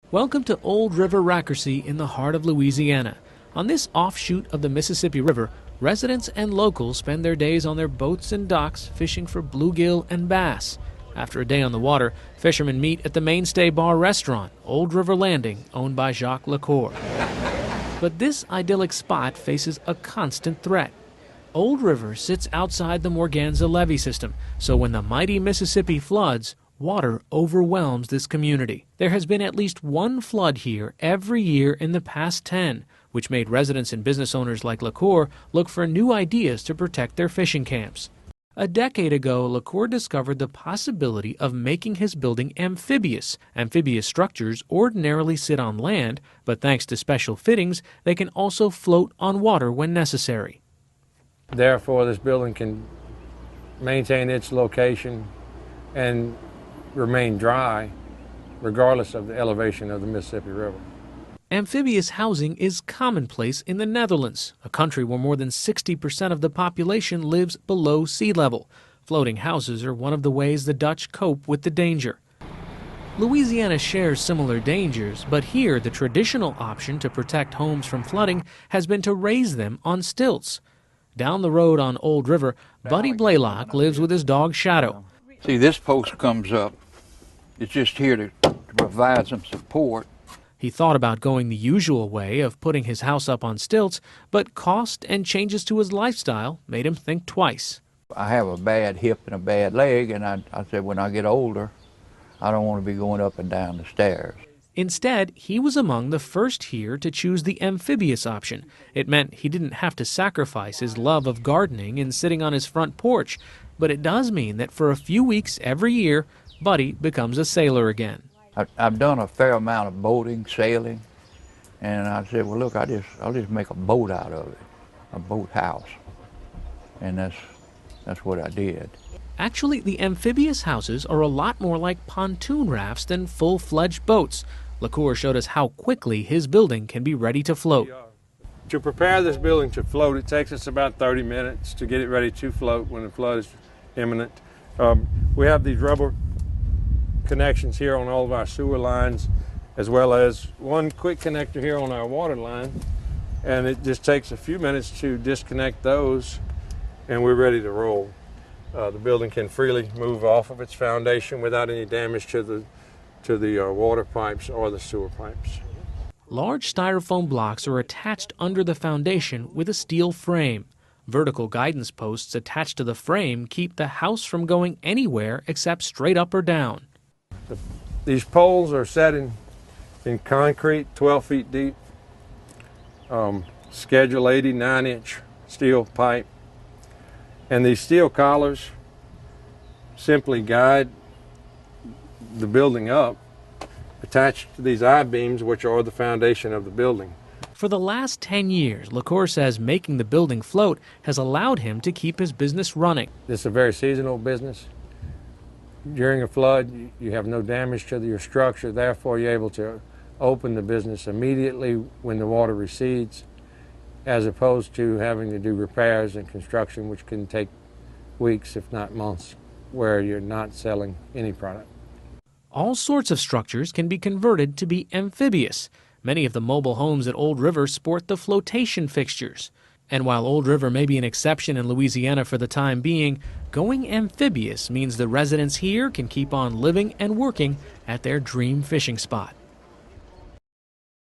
Welcome to Old River Rackersy in the heart of Louisiana. On this offshoot of the Mississippi River, residents and locals spend their days on their boats and docks fishing for bluegill and bass. After a day on the water, fishermen meet at the Mainstay Bar restaurant, Old River Landing, owned by Jacques Lacour. But this idyllic spot faces a constant threat. Old River sits outside the Morganza levee system, so when the mighty Mississippi floods, water overwhelms this community. There has been at least one flood here every year in the past 10, which made residents and business owners like Lacour look for new ideas to protect their fishing camps. A decade ago, Lacour discovered the possibility of making his building amphibious. Amphibious structures ordinarily sit on land, but thanks to special fittings, they can also float on water when necessary. Therefore, this building can maintain its location and remain dry regardless of the elevation of the Mississippi River. Amphibious housing is commonplace in the Netherlands, a country where more than 60% of the population lives below sea level. Floating houses are one of the ways the Dutch cope with the danger. Louisiana shares similar dangers, but here the traditional option to protect homes from flooding has been to raise them on stilts. Down the road on Old River, Buddy Blaylock lives with his dog Shadow. See, this post comes up. It's just here to provide some support. He thought about going the usual way of putting his house up on stilts, but cost and changes to his lifestyle made him think twice. I have a bad hip and a bad leg, and I said when I get older, I don't want to be going up and down the stairs. Instead, he was among the first here to choose the amphibious option. It meant he didn't have to sacrifice his love of gardening and sitting on his front porch, but it does mean that for a few weeks every year, Buddy becomes a sailor again. I've done a fair amount of boating, sailing, and I said, well, look, I'll just make a boat out of it, a boathouse, and that's what I did. Actually, the amphibious houses are a lot more like pontoon rafts than full-fledged boats. Lacour showed us how quickly his building can be ready to float. To prepare this building to float, it takes us about 30 minutes to get it ready to float when the flood is imminent. We have these rubber connections here on all of our sewer lines, as well as one quick connector here on our water line, and it just takes a few minutes to disconnect those and we're ready to roll. The building can freely move off of its foundation without any damage to the water pipes or the sewer pipes. Large styrofoam blocks are attached under the foundation with a steel frame. Vertical guidance posts attached to the frame keep the house from going anywhere except straight up or down. These poles are set in concrete, 12 feet deep, Schedule 80 9-inch steel pipe. And these steel collars simply guide the building up, attached to these I-beams, which are the foundation of the building. For the last 10 years, Lacour says making the building float has allowed him to keep his business running. This is a very seasonal business. During a flood, you have no damage to your structure, therefore you're able to open the business immediately when the water recedes, as opposed to having to do repairs and construction, which can take weeks, if not months, where you're not selling any product. All sorts of structures can be converted to be amphibious. Many of the mobile homes at Old River sport the flotation fixtures. And while Old River may be an exception in Louisiana for the time being, going amphibious means the residents here can keep on living and working at their dream fishing spot.